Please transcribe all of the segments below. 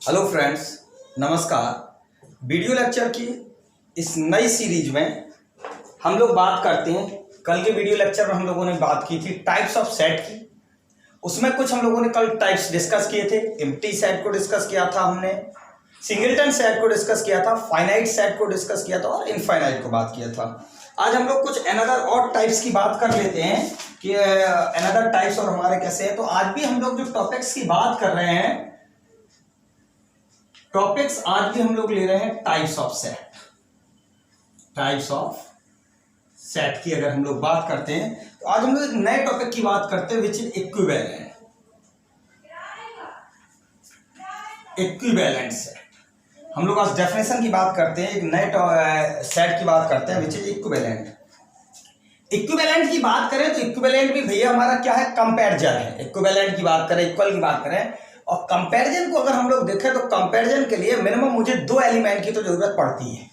Hello friends, नमस्कार। Video lecture की इस नई सीरीज में हम लोग बात करते हैं। कल के वीडियो लेक्चर में हम लोगों ने बात की थी टाइप्स ऑफ सेट की। उसमें कुछ हम लोगों ने कल टाइप्स डिस्कस किए थे। एम्प्टी सेट को डिस्कस किया था हमने, सिंगलटन सेट को डिस्कस किया था, फाइनाइट सेट को डिस्कस किया था और इनफाइनाइट को बात किया था। आज हम लोग कुछ अनदर और टाइप्स की बात कर लेते हैं कि अनदर टाइप्स और हमारे कैसे हैं। तो आज भी हम लोग जो टॉपिक्स की बात कर रहे हैं, टॉपिक्स आज भी हम लोग ले रहे हैं types of set. Types of set की अगर हम लोग बात करते हैं तो आज हम लोग एक नए टॉपिक की बात करते हैं which is equivalent. Equivalent set हम लोग आज डेफिनेशन की बात करते हैं, एक नए सेट की बात करते हैं विच इज इक्विवेलेंट। इक्विवेलेंट की बात करें तो इक्विवेलेंट भी भैया हमारा क्या है, कंपैरिजन है। इक्विवेलेंट की बात करें, इक्वल की बात करें और कंपैरिजन को अगर हम लोग देखें तो कंपैरिजन के लिए मिनिमम मुझे दो एलिमेंट की तो जरूरत पड़ती है।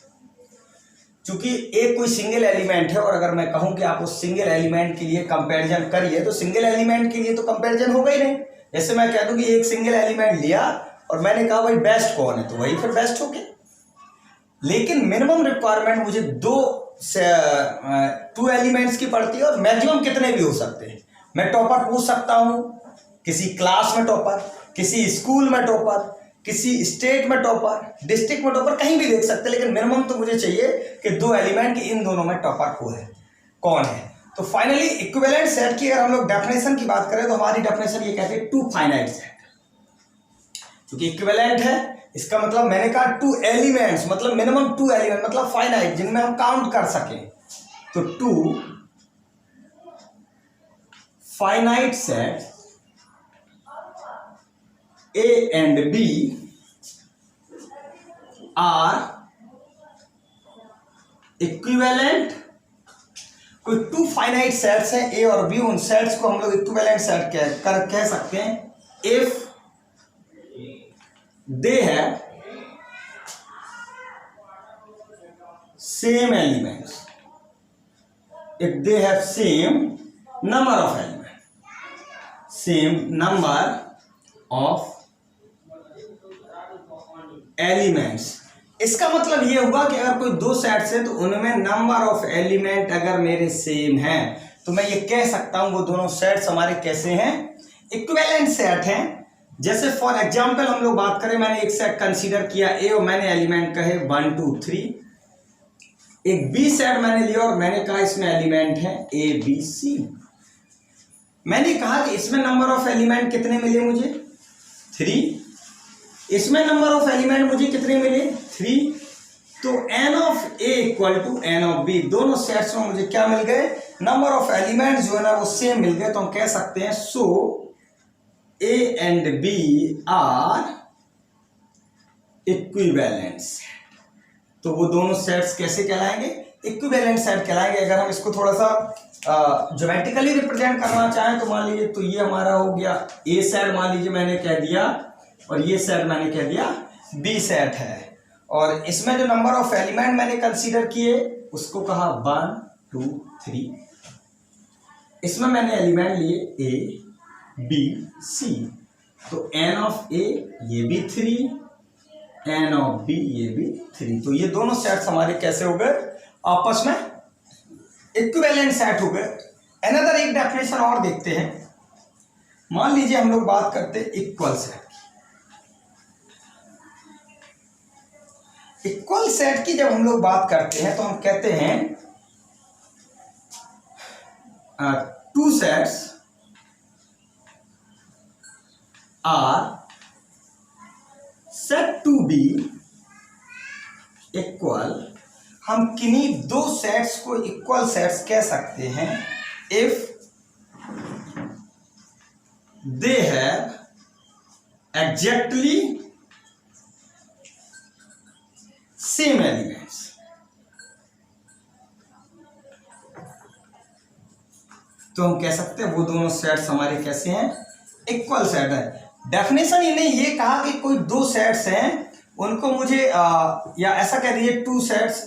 क्योंकि एक कोई सिंगल एलिमेंट है और अगर मैं कहूं कि आप उस सिंगल एलिमेंट के लिए कंपैरिजन करिए तो सिंगल एलिमेंट के लिए तो कंपैरिजन होगा ही नहीं। जैसे मैं कह दूं कि एक सिंगल एलिमेंट लिया और मैंने कहा भाई बेस्ट कौन है, तो वही फिर बेस्ट हो गया। लेकिन मिनिमम रिक्वायरमेंट मुझे टू एलिमेंट्स की पड़ती है और मैक्सिमम कितने भी हो सकते हैं। मैं टॉपर पूछ सकता हूं, किसी क्लास में टॉपर, किसी स्कूल में टॉपर, किसी स्टेट में टॉपर, डिस्ट्रिक्ट में टॉपर, कहीं भी देख सकते हैं। लेकिन मिनिमम तो मुझे चाहिए कि दो एलिमेंट की इन दोनों में टॉपर कौन है। तो फाइनली इक्विवेलेंट सेट की अगर हम लोग डेफिनेशन की बात करें तो हमारी डेफिनेशन ये कहते हैं टू फाइनाइट सेट। क्योंकि इक्विवेलेंट है इसका मतलब मैंने कहा टू एलिमेंट्स, मतलब मिनिमम टू एलिमेंट, मतलब फाइनाइट जिनमें हम काउंट कर सकें। तो two finite set A and B are equivalent। कोई टू फाइनाइट सेट्स हैं A और B, उन सेट्स को हम लोग इक्विवेलेंट सेट कह सकते हैं if they have same elements, if they have same number of elements, same number of elements. इसका मतलब ये हुआ कि अगर कोई दो सेट्स है तो उनमें नंबर ऑफ एलिमेंट अगर मेरे सेम हैं तो मैं ये कह सकता हूं वो दोनों सेट्स हमारे कैसे हैं, इक्विवेलेंट सेट हैं। जैसे फॉर एग्जांपल हम लोग बात करें, मैंने एक सेट कंसीडर किया ए और मैंने एलिमेंट कहे 1 2 3। एक बी सेट मैंने लिया और मैंने कहा इसमें एलिमेंट है ए बी सी। मैंने कहा कि इसमें नंबर ऑफ एलिमेंट कितने मिले मुझे, 3। इसमें नंबर ऑफ एलिमेंट मुझे कितने मिले, 3। तो n of A equal to n of B, दोनों सेट्स में मुझे क्या मिल गए, नंबर ऑफ एलिमेंट जो है ना वो सेम मिल गए। तो हम कह सकते हैं so A and B are equivalent set. तो वो दोनों सेट्स कैसे कहलाएंगे, इक्विवेलेंट सेट कहलाएंगे। अगर हम इसको थोड़ा सा ज्योमेट्रिकली रिप्रेजेंट करना चाहें तो मान लीजिए तो ये हमारा हो गया ए सेट, मान लीजिए मैंने कह दिया, और ये सेट मैंने कह दिया बी सेट है। और इसमें जो नंबर ऑफ एलिमेंट मैंने कंसीडर किए उसको कहा 1 2 3। इसमें मैंने एलिमेंट लिए ए बी सी। तो एन ऑफ ए ये भी 3, एन ऑफ बी ये भी 3। तो ये दोनों सेट्स हमारे कैसे हो गए, आपस में इक्विवेलेंट सेट हो गए। अनदर एक डेफिनेशन और देखते हैं। मान लीजिए हम लोग बात करते हैं इक्वल सेट। इक्वल सेट की जब हम लोग बात करते हैं तो हम कहते हैं two sets are set to be equal. हम किन्हीं दो सेट्स को इक्वल सेट्स कह सकते हैं if they have exactly same elements. तो हम कह सकते हैं वो दोनों सेट्स हमारे कैसे हैं, इक्वल सेट है। डेफिनेशन इन्हें ये कहा कि कोई दो सेट्स हैं उनको मुझे या ऐसा कह दीजिए टू सेट्स,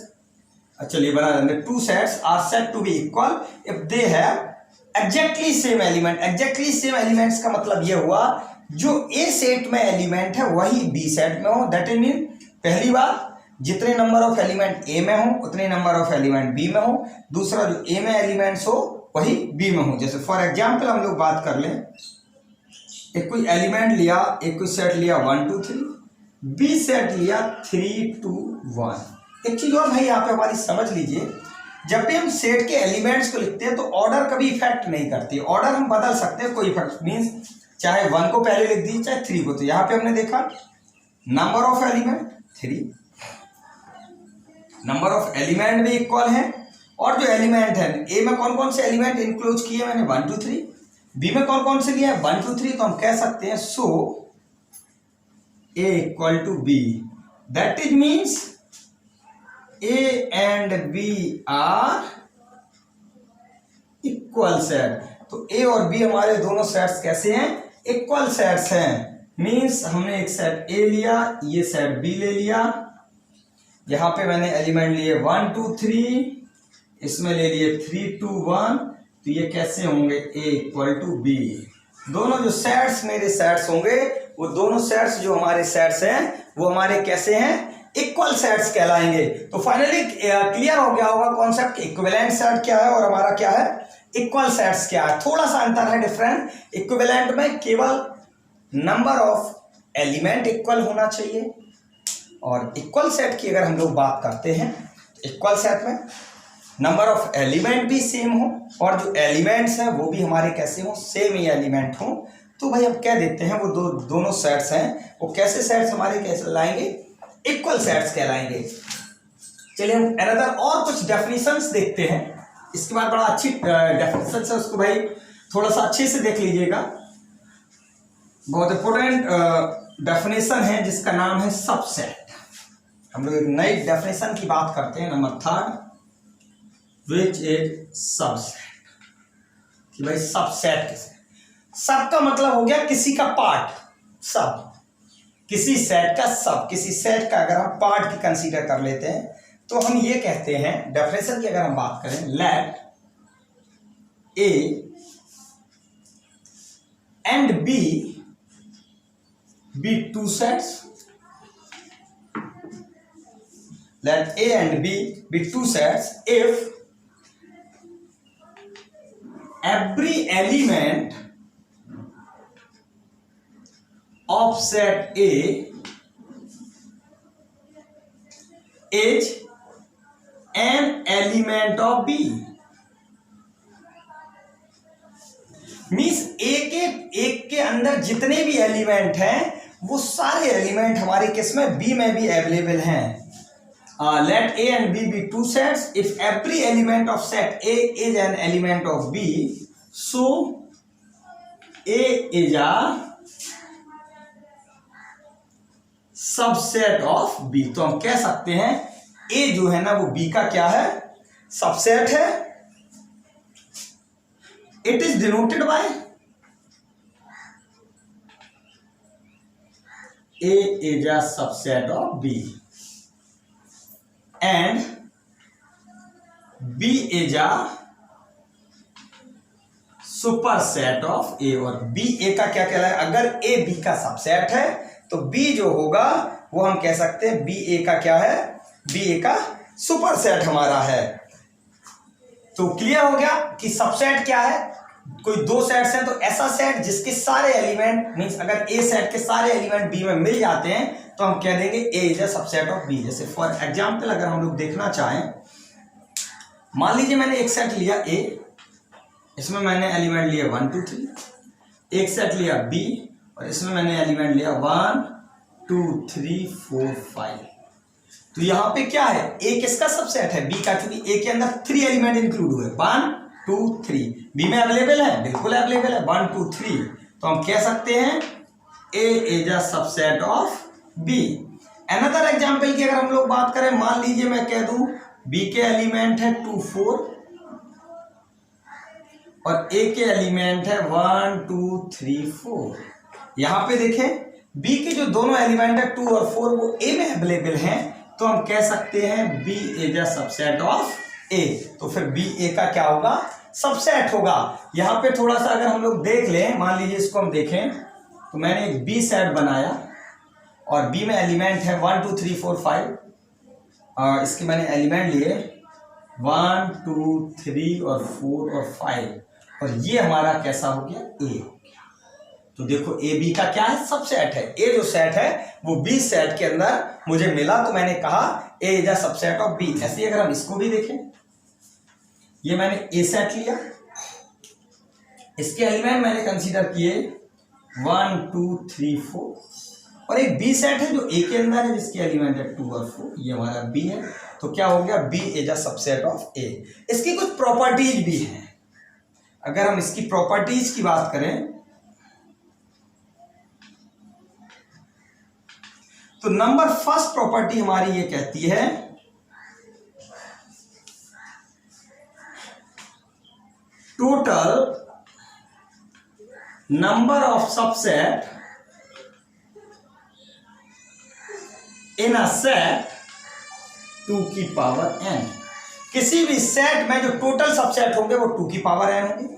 चलिए बना देंगे, two sets are set to be equal if they have exactly same element. Exactly same elements का मतलब ये हुआ जो ए सेट में एलिमेंट है वही बी सेट में हो। दैट इज मीन पहली बात जितने नंबर ऑफ एलिमेंट ए में हो उतने नंबर ऑफ एलिमेंट बी में हो। दूसरा जो ए में एलिमेंट्स हो वही बी में हो। जैसे फॉर एग्जाम्पल हम लोग बात कर लें, एक कोई एलिमेंट लिया, एक कोई सेट लिया 1 2 3, बी सेट लिया 3 2 1। एक चीज और भाई यहाँ पे हमारी समझ लीजिए, जब भी हम सेट के एलिमेंट्स को लिखते हैं तो ऑर्डर कभी इफेक्ट नहीं करती। ऑर्डर हम बदल सकते हैं, कोई इफेक्ट मीन्स चाहे 1 को पहले लिख दीजिए चाहे 3 को। तो यहाँ पे हमने देखा number of element 3, number of element भी इक्वल है, और जो एलिमेंट है ए में कौन कौन से एलिमेंट इंक्लूड किए मैंने 1 2 3, बी में कौन कौन से लिया है 1 2 3। तो हम कह सकते हैं so A equal to B, that is means A and B are equal set. तो ए और बी हमारे दोनों सेट्स कैसे हैं, इक्वल सेट्स हैं। मीन्स हमने एक सेट ए लिया, ये सेट बी ले लिया, यहां पे मैंने एलिमेंट लिए 1 2 3, इसमें ले लिए 3 2 1। तो ये कैसे होंगे ए इक्वल टू बी। दोनों जो सेट्स मेरे सेट्स होंगे वो दोनों सेट्स जो हमारे सेट्स हैं वो हमारे कैसे हैं, इक्वल सेट्स कहलाएंगे। तो फाइनली क्लियर हो गया होगा कॉन्सेप्ट, इक्विवेलेंट सेट क्या है और हमारा क्या है इक्वल सेट्स क्या है। थोड़ा सा अंतर है, डिफरेंट। इक्विवेलेंट में केवल नंबर ऑफ एलिमेंट इक्वल होना चाहिए, और इक्वल सेट की अगर हम लोग बात करते हैं इक्वल सेट में नंबर ऑफ एलिमेंट भी सेम हो और जो एलिमेंट्स हैं वो भी हमारे कैसे हो, सेम ही एलिमेंट हो। तो भाई अब कह देते हैं वो दोनों सेट्स हैं वो कैसे सेट्स हमारे कैसे लाएंगे, इक्वल सेट्स कहलाएंगे। चलिए हम अनदर और कुछ डेफिनेशंस देखते हैं। इसके बाद बड़ा अच्छी डेफिनेशन है, उसको भाई थोड़ा सा अच्छे से देख लीजिएगा। बहुत इंपॉर्टेंट डेफिनेशन है जिसका नाम है सबसेट। हम लोग एक नई डेफिनेशन की बात करते हैं, नंबर 3, विच इज सबसेट। कि भाई सबसेट किसे, सब का मतलब हो गया किसी का पार्ट, सब किसी सेट का सब, किसी सेट का अगर हम पार्ट की कंसीडर कर लेते हैं तो हम ये कहते हैं डेफिनेशन की अगर हम बात करें, let A and B be two sets, let A and B be two sets if every element of set A is an element of B। Means एक के अंदर जितने भी एलिमेंट हैं वो सारे एलिमेंट हमारे किस में, बी में भी अवेलेबल हैं। Let A and B be two sets if every element of set A is an element of B, so A is a subset of B। तो हम कह सकते हैं A जो है ना वो B का क्या है, सबसेट है। It is denoted by A is a subset of B and B is a superset of A। और B A का क्या कहलाए, अगर A B का सबसेट है तो B जो होगा वो हम कह सकते हैं B A का क्या है, B A का सुपरसेट हमारा है। तो क्लियर हो गया कि सबसेट क्या है। कोई दो सेट्स हैं तो ऐसा सेट जिसके सारे एलिमेंट मींस अगर ए सेट के सारे एलिमेंट बी में मिल जाते हैं तो हम कह देंगे A is a subset of B. जैसे फॉर एग्जांपल अगर हम लोग देखना चाहें, मान लीजिए मैंने एक सेट लिया ए, इसमें मैंने एलिमेंट लिया 1 2 3, एक सेट लिया बी और इसमें मैंने एलिमेंट लिया 1 2 3 4 5। तो यहाँ पे क्या है, ए किसका सबसेट है, बी का, क्योंकि ए के अंदर 3 एलिमेंट इंक्लूड हुए 1 2 3। बी में अवेलेबल है, बिल्कुल अवेलेबल है 1 2 3। तो हम कह सकते हैं A is a subset of B. Another example की अगर हम लोग बात करें, मान लीजिए मैं कह दूं बी के एलिमेंट है 2 4 और ए के एलिमेंट है 1 2 3 4। यहां पे देखें बी के जो दोनों एलिमेंट है 2 और 4 वो ए में अवेलेबल हैं, तो हम कह सकते हैं B is a subset of A. तो फिर बी ए का क्या होगा, सबसेट होगा। यहां पे थोड़ा सा अगर हम लोग देख लें, मान लीजिए इसको हम देखें तो मैंने एक बी सेट बनाया और बी में एलिमेंट है 1 2 3 4 5। इसके मैंने एलिमेंट लिए 1 2 3 और 4 और 5 और ये हमारा कैसा हो गया, ए हो गया। तो देखो ए बी का क्या है, सबसेट है। ए जो सेट है वो बी सेट के अंदर मुझे मिला, तो मैंने कहा A is a subset of B. ऐसे ही अगर हम इसको भी देखें, ये मैंने ए सेट लिया, इसके एलिमेंट मैंने कंसीडर किए 1 2 3 4 और एक बी सेट है जो ए के अंदर है जिसके एलिमेंट है 2 और 4, ये हमारा बी है। तो क्या हो गया, B is a subset of A. इसकी कुछ प्रॉपर्टीज भी हैं। अगर हम इसकी प्रॉपर्टीज की बात करें तो नंबर फर्स्ट प्रॉपर्टी हमारी ये कहती है total number of subset in a set 2 की पावर n। किसी भी सेट में जो टोटल सबसेट होंगे वो 2 की पावर n होंगे।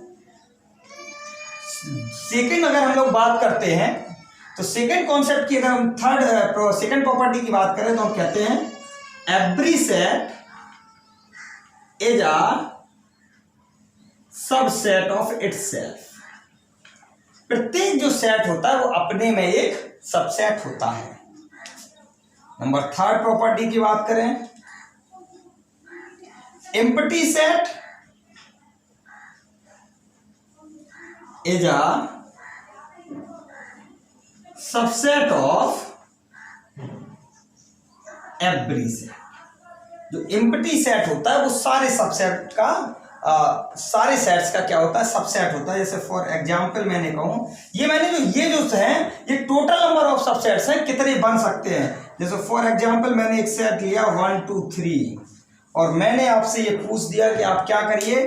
सेकंड अगर हम लोग बात करते हैं तो सेकंड कॉन्सेप्ट की, अगर हम सेकंड प्रॉपर्टी की बात करें तो हम कहते हैं every set is a subset of itself. प्रत्येक जो सेट होता है वो अपने में एक सबसेट होता है। नंबर थर्ड प्रॉपर्टी की बात करें, empty set is a subset of every set. जो एम्प्टी सेट होता है वो सारे सबसेट का सारे सेट्स का क्या होता है, सबसेट होता है। जैसे फॉर एग्जांपल मैंने कहूं, ये जो है ये टोटल नंबर ऑफ सबसेट्स हैं, कितने बन सकते हैं। जैसे फॉर एग्जांपल मैंने एक सेट लिया 1 2 3 और मैंने आपसे ये पूछ दिया कि आप क्या करिए,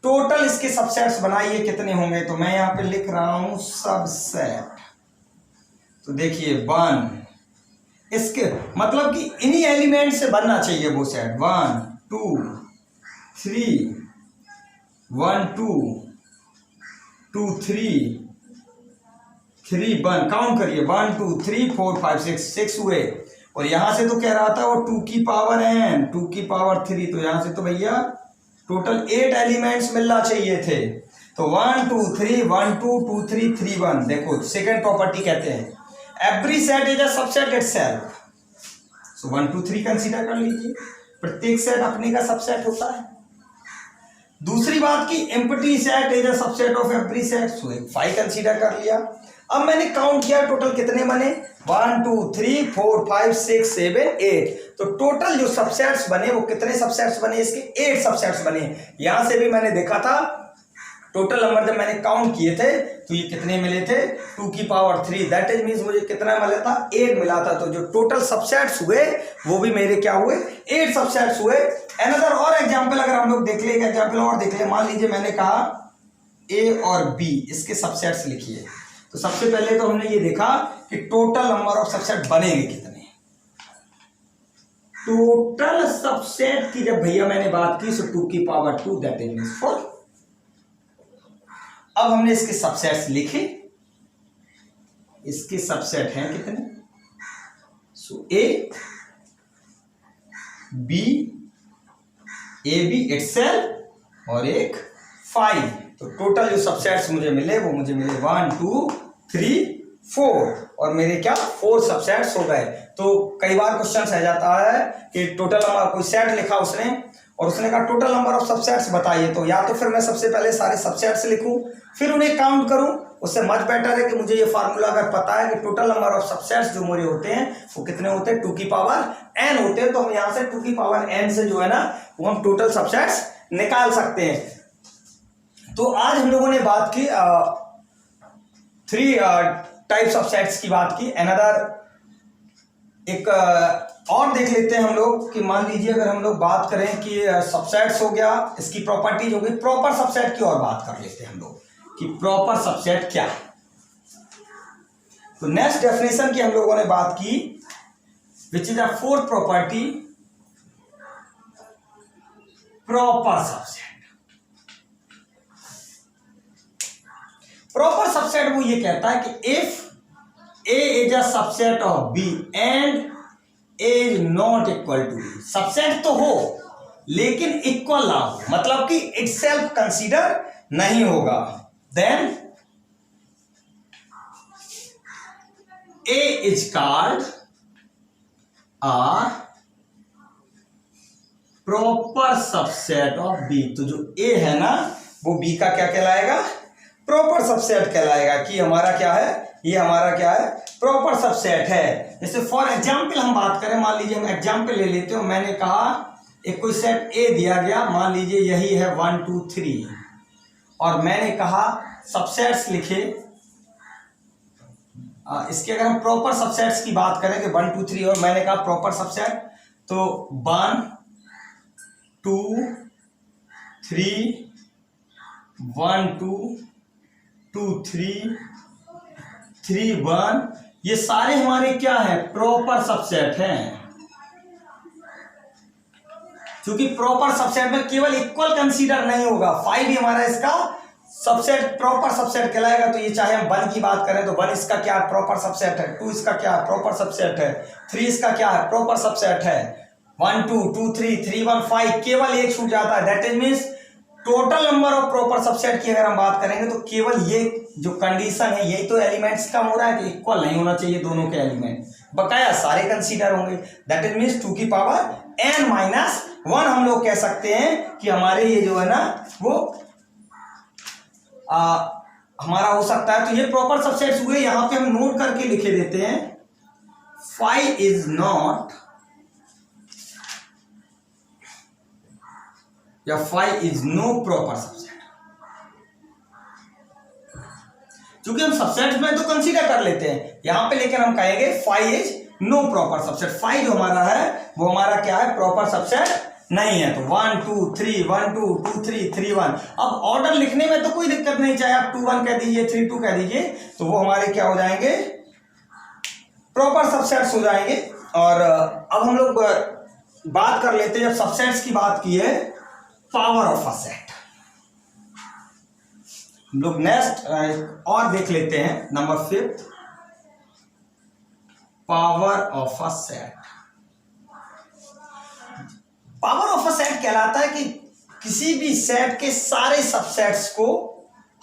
टोटल इसके सबसेट्स बनाइए, कितने होंगे। तो मैं यहां पे लिख रहा हूं सबसेट। तो देखिए 1, इसके मतलब कि इन्हीं एलिमेंट से बनना चाहिए वो सेट। 1 2 3 1 2 2 3 3 1, काउंट करिए 1 2 3 4 5 6 हुए। और यहां से तो कह रहा था वो 2 की पावर n 2 की पावर 3, तो यहां से तो भैया टोटल 8 एलिमेंट्स मिलना चाहिए थे। तो 1 2 3 1 2 2 3 3 1। देखो सेकंड प्रॉपर्टी कहते हैं every set is a subset itself. So 1 2 3 consider कर लीजिए, प्रत्येक सेट अपने का सबसेट होता है। दूसरी बात की empty set is a subset of every set, so 5 consider कर लिया। अब मैंने काउंट किया टोटल कितने बने, 1 2 3 4 5 6 7 8। तो टोटल जो सबसेट्स बने वो कितने सबसेट्स बने, इसके 8 सबसेट्स बने। यहां से भी मैंने देखा था टोटल नंबर जब मैंने काउंट किए थे तो ये कितने मिले थे, 2 की पावर 3। दैट इज मीन्स मुझे कितना मिला था, 8 मिला था। तो जो टोटल सबसेट्स हुए वो भी मेरे क्या हुए, 8 सबसेट्स हुए। अनदर और एग्जांपल अगर हम लोग देख ले, एक एग्जांपल और देख ले। मान लीजिए मैंने कहा ए और बी इसके सबसेट्स लिखिए। तो सबसे पहले तो हमने ये देखा कि टोटल नंबर ऑफ सबसेट बनेंगे कितने। टोटल सबसेट की जब भैया मैंने बात की, सो 2 की पावर 2 दैट इज मीन्स 4। अब हमने इसके सबसेट्स लिखे, इसके सबसेट हैं कितने, सो ए बी इटसेल्फ और एक 5। तो टोटल जो सबसेट्स मुझे मिले वो मुझे मिले 1 2 3 4 और मेरे क्या 4 सबसेट्स हो गए। तो कई बार क्वेश्चन रह जाता है कि टोटल नंबर, कोई सेट लिखा उसने और उसने कहा टोटल नंबर ऑफ सबसेट्स बताइए। तो या तो फिर मैं सबसे पहले सारे सबसेट्स लिखूं फिर उन्हें काउंट करूं, उससे मच बेटर है कि मुझे ये फार्मूला अगर पता है कि टोटल नंबर ऑफ सबसेट्स जो मेरे होते हैं वो कितने होते हैं, 2 की पावर n होते हैं। तो हम यहां से 2 की पावर n से जो है ना वो हम टोटल सबसेट्स निकाल सकते हैं। तो आज हम लोगों ने बात की 3 टाइप्स ऑफ सेट्स की बात की। अनदर एक और देख लेते हैं हम लोग कि मान लीजिए अगर हम लोग बात करें कि सबसेट्स हो गया, इसकी प्रॉपर्टीज हो गई, प्रॉपर सबसेट की और बात कर लेते हैं हम लोग कि प्रॉपर सबसेट क्या है। तो नेक्स्ट डेफिनेशन की हम लोगों ने बात की which is a fourth property, proper subset. Proper subset वो ये कहता है कि if A is a subset of B and A is not equal to B। Subset तो हो लेकिन इक्वल ना हो, मतलब कि इटसेल्फ कंसीडर नहीं होगा। Then A is called a proper subset of B। तो जो A है ना वो B का क्या कहलाएगा? प्रॉपर सबसेट कहलाएगा। कि हमारा क्या है, ये हमारा क्या है, प्रॉपर सबसेट है। जैसे फॉर एग्जांपल हम बात करें, मान लीजिए हम एग्जांपल ले लेते हो, मैंने कहा एक कोई सेट A दिया गया, मान लीजिए यही है 1 2 3, और मैंने कहा सबसेट्स लिखे। इसके अगर हम प्रॉपर सबसेट्स की बात करें कि 1 2 3, और मैंने कहा प्रॉपर सबसेट, तो 1 2 3 1 2 2 3 3 1, ये सारे हमारे क्या है, प्रॉपर सबसेट हैं। क्योंकि प्रॉपर सबसेट में केवल इक्वल कंसीडर नहीं होगा। 5 भी हमारा इसका सबसेट प्रॉपर सबसेट कहलाएगा। तो ये चाहे हम 1 की बात करें तो 1 इसका क्या प्रॉपर सबसेट है, 2 इसका क्या प्रॉपर सबसेट है, 3 इसका क्या है प्रॉपर सबसेट है, 1 2 2 3 3 1 5, केवल एक छूट जाता है। That is means total number of proper subset की अगर हम बात करेंगे तो केवल ये जो कंडीशन है, यही तो एलिमेंट्स का हो रहा है कि इक्वल नहीं होना चाहिए दोनों के एलिमेंट, बकाया सारे कंसीडर होंगे। दैट इज मीन्स 2 की पावर n-1 हम लोग कह सकते हैं कि हमारे ये जो है ना वो हमारा हो सकता है। तो ये प्रॉपर सबसेट्स हुए। यहां पे हम नोट करके लिखे देते हैं 5 इज नॉट या 5 इज नो प्रॉपर सबसेट। क्योंकि हम सबसेट में तो कंसीडर कर लेते हैं यहां पे, लेकिन हम कहेंगे 5 इज नो प्रॉपर सबसेट। 5 जो हमारा है वो हमारा क्या है, प्रॉपर सबसेट नहीं है। तो 1 2 3 1 2 2 3 3 1। अब ऑर्डर लिखने में तो कोई दिक्कत नहीं, चाहे आप 2 1 कह दीजिए 3 2 कह दीजिए, तो वो हमारे क्या हो जाएंगे, प्रॉपर सबसेट्स हो जाएंगे। और अब हम लोग बात कर लेते हैं, जब सबसेट्स की बात की है, पावर ऑफ अ सेट। हम लोग नेक्स्ट और देख लेते हैं, number 5, power of a set. Power of a set कहलाता है कि किसी भी सेट के सारे सबसेट्स को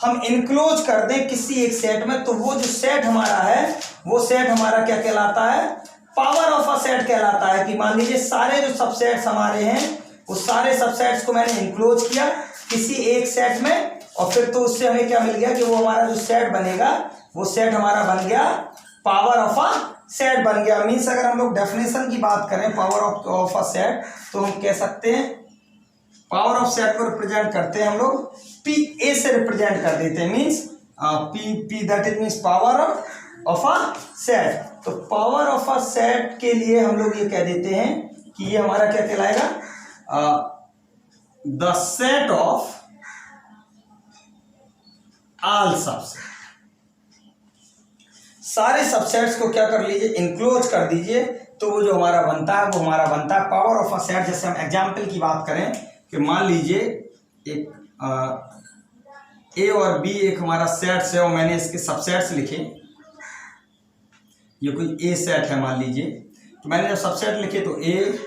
हम इनक्लोज कर दें किसी एक सेट में, तो वो जो सेट हमारा है वो सेट हमारा क्या कहलाता है, पावर ऑफ अ सेट कहलाता है। कि मान लीजिए सारे जो सबसेट्स हमारे हैं वो सारे सबसेट्स को मैंने इनक्लोज किया किसी एक सेट में, और फिर तो उससे हमें क्या मिल गया कि वो हमारा जो सेट बनेगा वो सेट हमारा बन गया पावर ऑफ अ सेट बन गया। मीन्स अगर हम लोग डेफिनेशन की बात करें पावर ऑफ अ सेट, तो हम कह सकते हैं पावर ऑफ सेट को रिप्रेजेंट करते हैं हम लोग पी ए से रिप्रेजेंट कर देते हैं। Means P that is means power of a set. तो पावर ऑफ अ सेट के लिए हम लोग ये कह देते हैं कि ये हमारा क्या कहलाएगा, the set of all subset. सारे सबसेट्स को क्या कर लीजिए, इंक्लोज कर दीजिए, तो वो जो हमारा बनता है वो हमारा बनता है पावर ऑफ अ सेट। जैसे हम एग्जांपल की बात करें कि मान लीजिए एक ए और बी एक हमारा सेट्स है, और मैंने इसके सबसेट्स लिखे। ये कोई ए सेट है मान लीजिए, तो मैंने जब सबसेट लिखे तो ए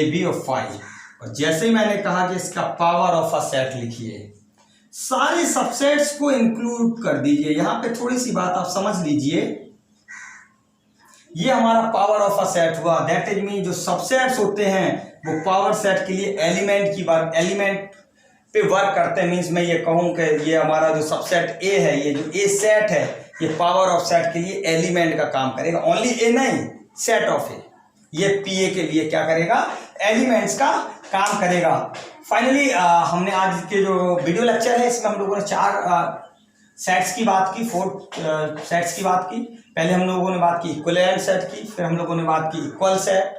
बी और 5, और जैसे ही मैंने कहा कि इसका पावर ऑफ अ सेट लिखिए, सारे सबसेट्स को इंक्लूड कर दीजिए। यहां पे थोड़ी सी बात आप समझ लीजिए, ये हमारा पावर ऑफ अ सेट हुआ। दैट इज मीन जो सबसेट्स होते हैं वो पावर सेट के लिए एलिमेंट पे वर्क करते हैं। मीन्स मैं ये कहूं कि ये हमारा जो सबसेट ए है, ये जो ए सेट है, ये पावर ऑफ सेट के लिए एलिमेंट का काम करेगा। ओनली ए नहीं, सेट ऑफ ए, ये पी ए के लिए क्या करेगा, एलिमेंट्स का काम करेगा। फाइनली हमने आज के जो वीडियो लेक्चर है इसमें हम लोगों ने 4 सेट्स की बात की, 4 सेट्स की बात की। पहले हम लोगों ने बात की इक्विवेलेंट सेट की, फिर हम लोगों ने बात की इक्वल सेट,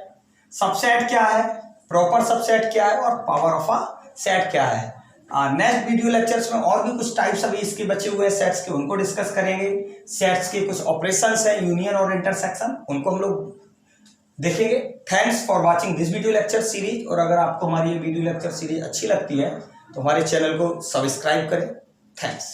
सबसेट क्या है, प्रॉपर सबसेट क्या है, और पावर ऑफ अ सेट क्या है। नेक्स्ट वीडियो लेक्चर्स में और भी कुछ टाइप्स अभी इसके बचे हुए हैं सेट्स के, उनको डिस्कस करेंगे। सेट्स के कुछ ऑपरेशंस हैं, यूनियन और इंटरसेक्शन, उनको हम लोग देखेंगे। Thanks for watching this video lecture series. और अगर आपको हमारी ये वीडियो लेक्चर सीरीज अच्छी लगती है तो हमारे चैनल को सब्सक्राइब करें। थैंक्स।